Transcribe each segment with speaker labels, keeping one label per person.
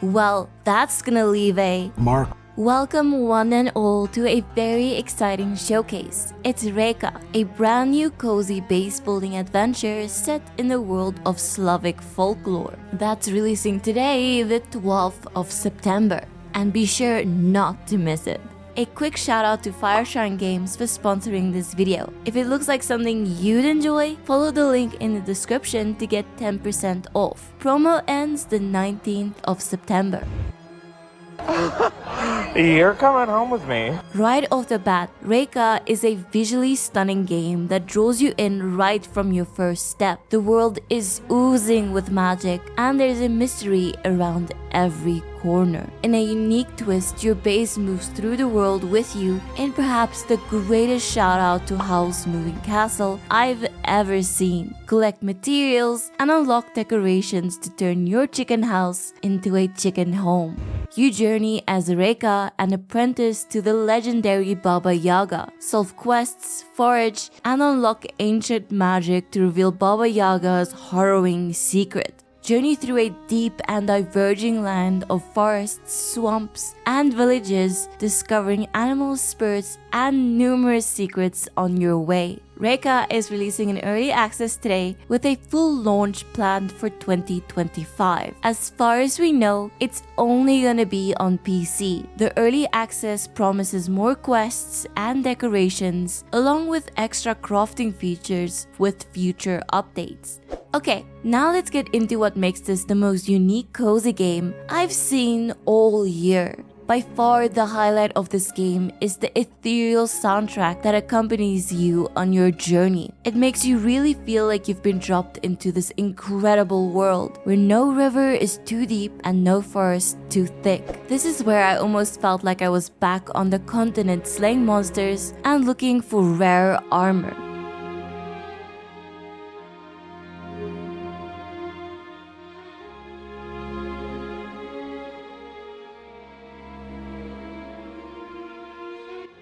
Speaker 1: Well, that's gonna leave a
Speaker 2: mark.
Speaker 1: Welcome one and all to a very exciting showcase. It's Reka, a brand new cozy base building adventure set in the world of Slavic folklore. That's releasing today, the 12th of September. And be sure not to miss it. A quick shout out to Fireshine Games for sponsoring this video. If it looks like something you'd enjoy, follow the link in the description to get 10% off. Promo ends the 19th of September.
Speaker 3: You're coming home with me.
Speaker 1: Right off the bat, Reka is a visually stunning game that draws you in right from your first step. The world is oozing with magic and there's a mystery around every corner. In a unique twist, your base moves through the world with you in perhaps the greatest shout out to house moving castle I've ever seen. Collect materials and unlock decorations to turn your chicken house into a chicken home. You journey as Reka, an apprentice to the legendary Baba Jaga. Solve quests, forage, and unlock ancient magic to reveal Baba Jaga's harrowing secret. Journey through a deep and diverging land of forests, swamps, and villages, discovering animal spirits and numerous secrets on your way. Reka is releasing in early access today with a full launch planned for 2025. As far as we know, it's only gonna be on PC. The early access promises more quests and decorations, along with extra crafting features with future updates. Okay, now let's get into what makes this the most unique cozy game I've seen all year. By far, the highlight of this game is the ethereal soundtrack that accompanies you on your journey. It makes you really feel like you've been dropped into this incredible world where no river is too deep and no forest too thick. This is where I almost felt like I was back on the continent slaying monsters and looking for rare armor.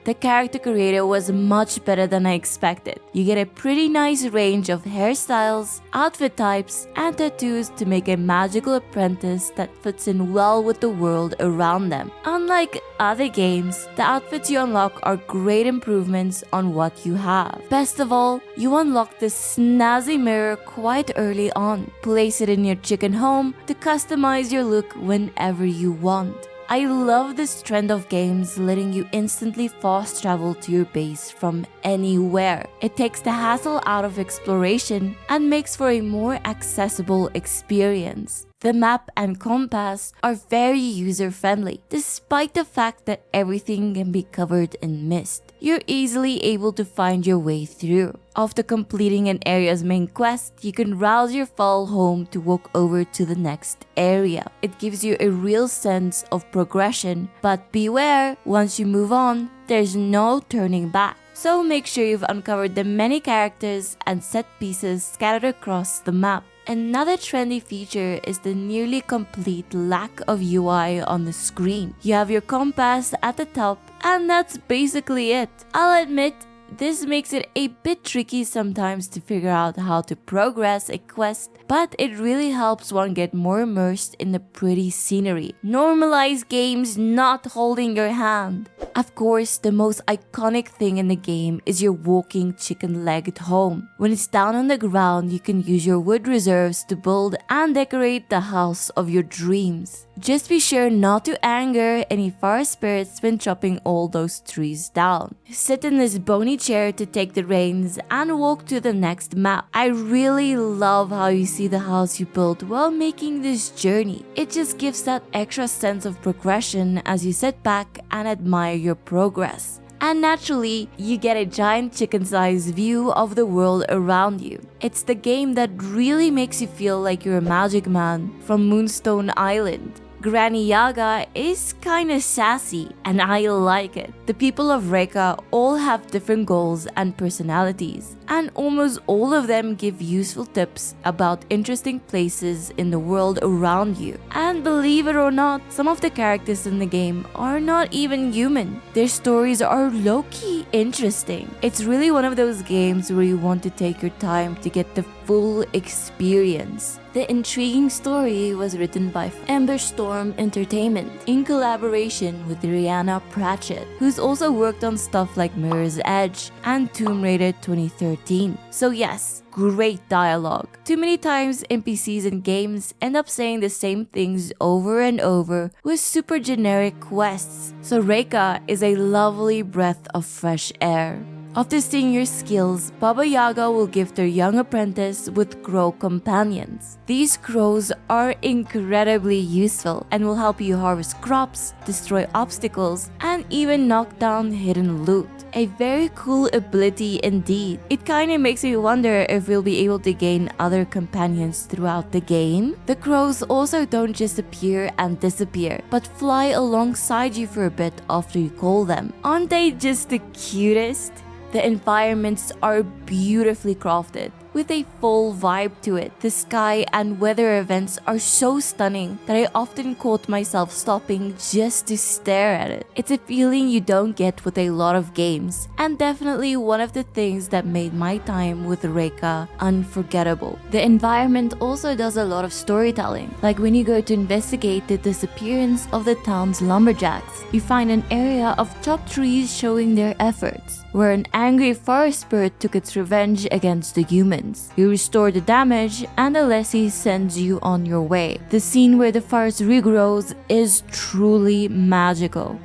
Speaker 1: The character creator was much better than I expected. You get a pretty nice range of hairstyles, outfit types, and tattoos to make a magical apprentice that fits in well with the world around them. Unlike other games, the outfits you unlock are great improvements on what you have. Best of all, you unlock this snazzy mirror quite early on. Place it in your chicken home to customize your look whenever you want. I love this trend of games letting you instantly fast travel to your base from anywhere. It takes the hassle out of exploration and makes for a more accessible experience. The map and compass are very user-friendly, despite the fact that everything can be covered in mist. You're easily able to find your way through. After completing an area's main quest, you can rouse your fall home to walk over to the next area. It gives you a real sense of progression, but beware, once you move on, there's no turning back. So make sure you've uncovered the many characters and set pieces scattered across the map. Another trendy feature is the nearly complete lack of UI on the screen. You have your compass at the top, and that's basically it. I'll admit, this makes it a bit tricky sometimes to figure out how to progress a quest, but it really helps one get more immersed in the pretty scenery. Normalize games not holding your hand. Of course, the most iconic thing in the game is your walking chicken-legged home. When it's down on the ground, you can use your wood reserves to build and decorate the house of your dreams. Just be sure not to anger any forest spirits when chopping all those trees down. Sit in this bony chair to take the reins and walk to the next map. I really love how you see the house you built while making this journey. It just gives that extra sense of progression as you sit back and admire your progress. And naturally, you get a giant chicken-sized view of the world around you. It's the game that really makes you feel like you're a magic man from Moonstone Island. Granny Yaga is kinda sassy, and I like it. The people of Reka all have different goals and personalities. and almost all of them give useful tips about interesting places in the world around you. And believe it or not, some of the characters in the game are not even human. Their stories are low-key interesting. It's really one of those games where you want to take your time to get the full experience. The intriguing story was written by Storm Entertainment in collaboration with Rihanna Pratchett, who's also worked on stuff like Mirror's Edge and Tomb Raider 2013. So yes, great dialogue. Too many times NPCs in games end up saying the same things over and over with super generic quests. So Reka is a lovely breath of fresh air. After seeing your skills, Baba Jaga will gift their young apprentice with crow companions. These crows are incredibly useful and will help you harvest crops, destroy obstacles, and even knock down hidden loot. A very cool ability indeed. It kinda makes me wonder if we'll be able to gain other companions throughout the game. The crows also don't just appear and disappear, but fly alongside you for a bit after you call them. Aren't they just the cutest? The environments are beautifully crafted, with a full vibe to it. The sky and weather events are so stunning that I often caught myself stopping just to stare at it. It's a feeling you don't get with a lot of games, and definitely one of the things that made my time with Reka unforgettable. The environment also does a lot of storytelling, like when you go to investigate the disappearance of the town's lumberjacks, you find an area of chopped trees showing their efforts, where an angry forest spirit took its revenge against the humans. You restore the damage, and the lessee sends you on your way. The scene where the forest regrows is truly magical.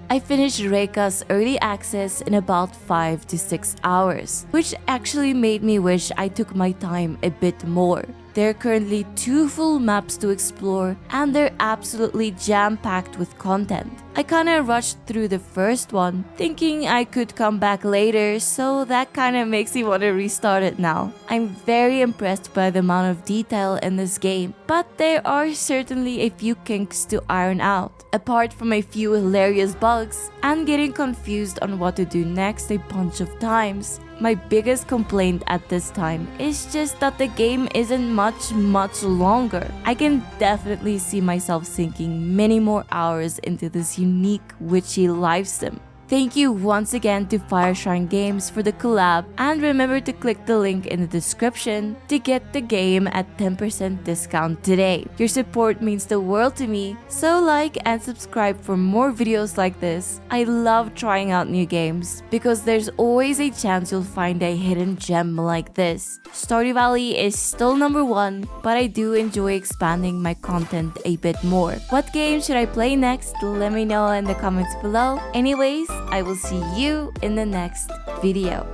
Speaker 1: I finished Reka's early access in about 5 to 6 hours, which actually made me wish I took my time a bit more. There are currently 2 full maps to explore, and they're absolutely jam-packed with content. I kinda rushed through the first one, thinking I could come back later, so that kinda makes me want to restart it now. I'm very impressed by the amount of detail in this game, but there are certainly a few kinks to iron out. Apart from a few hilarious bugs, and getting confused on what to do next a bunch of times, my biggest complaint at this time is just that the game isn't much longer. I can definitely see myself sinking many more hours into this unique witchy live sim. Thank you once again to Fireshrine Games for the collab, and remember to click the link in the description to get the game at 10% discount today. Your support means the world to me, so like and subscribe for more videos like this. I love trying out new games because there's always a chance you'll find a hidden gem like this. Stardew Valley is still number 1, but I do enjoy expanding my content a bit more. What game should I play next? Let me know in the comments below. Anyways, I will see you in the next video.